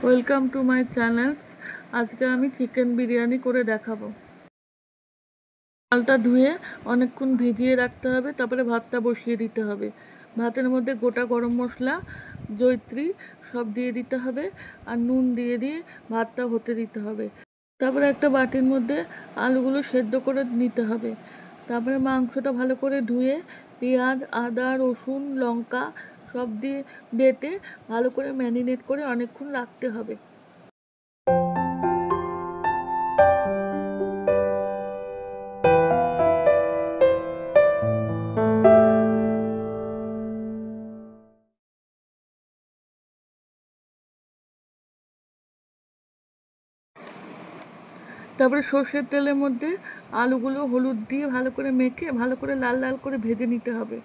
Welcome to my channels. আজকে আমি chicken biryani করে দেখাবো। চালটা ধুয়ে অনেকক্ষণ ভিজিয়ে রাখতে হবে, তারপরে ভাতটা বসিয়ে দিতে হবে। ভাতের মধ্যে গোটা গরম মশলা, জয়িত্রী সব দিয়ে দিতে হবে, আর নুন দিয়ে ভাতটা হতে দিতে হবে। তারপরে একটা বাটির মধ্যে আলুগুলো সেদ্ধ করে নিতে হবে। তারপরে মাংসটা ভালো করে ধুয়ে পেঁয়াজ, আদা, রসুন, লঙ্কা সব দিয়ে বেটে ভালো করে ম্যারিনেট করে অনেকক্ষণ রাখতে হবে। তারপরে সর্ষের তেলের মধ্যে আলুগুলো হলুদ দিয়ে ভালো করে মেখে ভালো করে লাল লাল করে ভেজে নিতে হবে।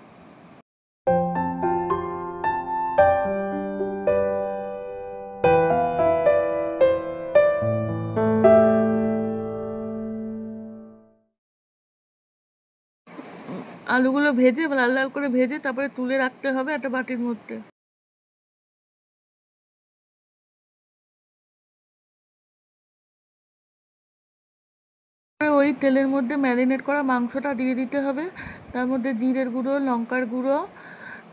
আলুগুলো ভেজে লাল লাল করে ভেজে তারপরে তুলে রাখতে হবে একটা বাটির মধ্যে। ওই তেলের মধ্যে ম্যারিনেট করা মাংসটা দিয়ে দিতে হবে। তার মধ্যে জিরের গুঁড়ো, লঙ্কার গুঁড়ো,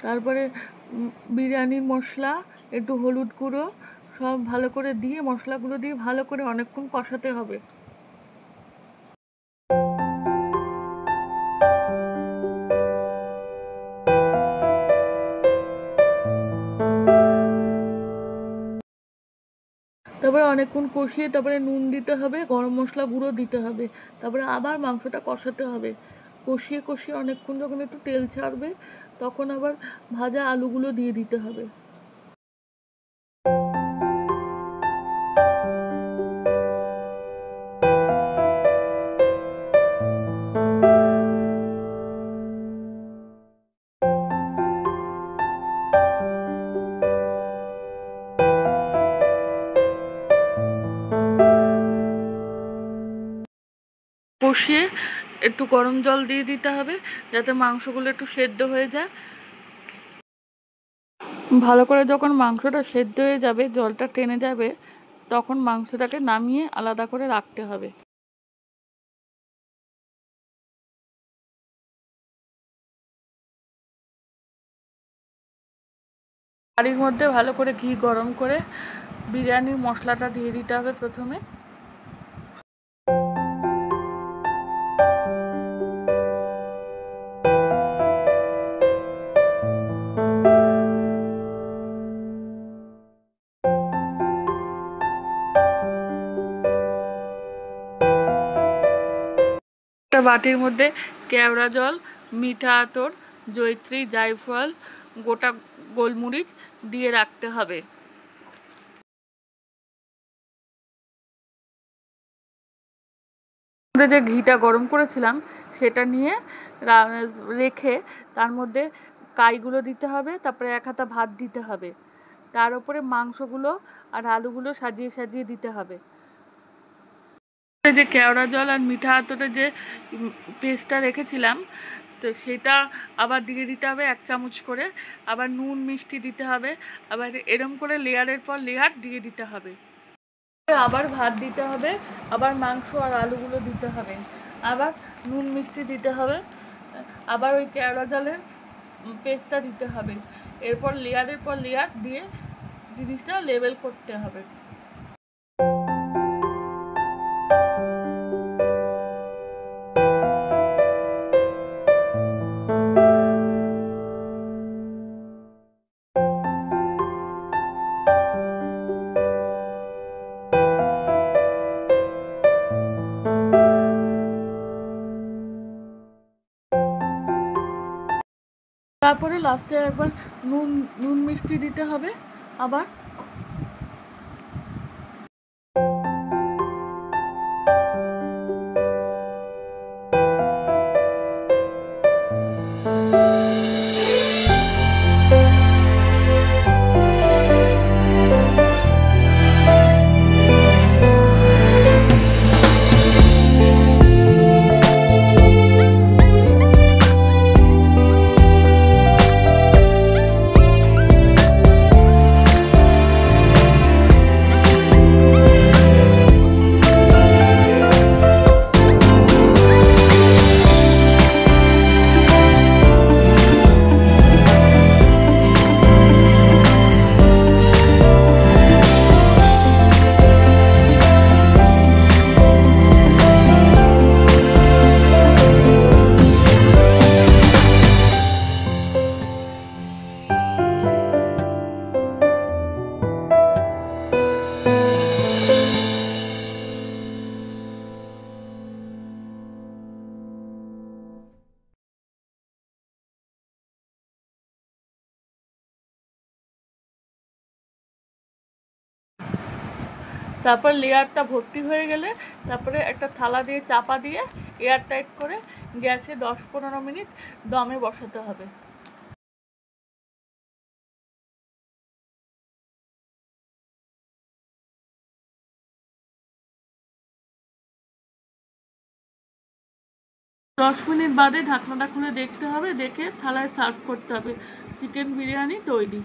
তারপরে বিরিয়ানির মশলা, একটু হলুদ গুঁড়ো সব ভালো করে দিয়ে মশলাগুলো দিয়ে ভালো করে অনেকক্ষণ কষাতে হবে। তারপরে অনেকক্ষণ কষিয়ে তারপরে নুন দিতে হবে, গরম মশলা গুঁড়ো দিতে হবে, তারপরে আবার মাংসটা কষাতে হবে। কষিয়ে কষিয়ে অনেকক্ষণ যখন একটু তেল ছাড়বে তখন আবার ভাজা আলুগুলো দিয়ে দিতে হবে। কষিয়ে একটু গরম জল দিয়ে দিতে হবে যাতে মাংসগুলো একটু সেদ্ধ হয়ে যায়। ভালো করে যখন মাংসটা সেদ্ধ হয়ে যাবে, জলটা টেনে যাবে, তখন মাংসটাকে নামিয়ে আলাদা করে রাখতে হবে। হাঁড়ির মধ্যে ভালো করে ঘি গরম করে বিরিয়ানির মশলাটা দিয়ে দিতে হবে প্রথমে। একটা বাটির মধ্যে কেওড়া জল, মিঠা আতর, জয়িত্রী, জায়ফল, গোটা গোলমরিচ দিয়ে রাখতে হবে। যে ঘিটা গরম করেছিলাম সেটা নিয়ে রেখে তার মধ্যে কাইগুলো দিতে হবে, তারপরে এক হাতা ভাত দিতে হবে, তার উপরে মাংসগুলো আর আলুগুলো সাজিয়ে সাজিয়ে দিতে হবে। যে কেওড়া জল আর মিঠা আতরের যে পেস্টটা রেখেছিলাম তো সেটা আবার দিয়ে দিতে হবে 1 চামচ করে, আবার নুন মিষ্টি দিতে হবে, আবার এরম করে লেয়ারের পর লেয়ার দিয়ে দিতে হবে। আবার ভাত দিতে হবে, আবার মাংস আর আলুগুলো দিতে হবে, আবার নুন মিষ্টি দিতে হবে, আবার ওই কেওড়া জলের পেস্টটা দিতে হবে। এরপর লেয়ারের পর লেয়ার দিয়ে জিনিসটা লেবেল করতে হবে। তারপরে লাস্টে একবার নুন মিষ্টি দিতে হবে আবার। তারপর লেয়ারটা ভর্তি হয়ে গেলে তারপরে একটা থালা দিয়ে চাপা দিয়ে এয়ার টাইট করে গ্যাসে 10-15 মিনিট দমে বসাতে হবে। 10 মিনিট বাদে ঢাকনাটা খুলে দেখতে হবে, দেখে থালায় সার্ভ করতে হবে। চিকেন বিরিয়ানি তৈরি।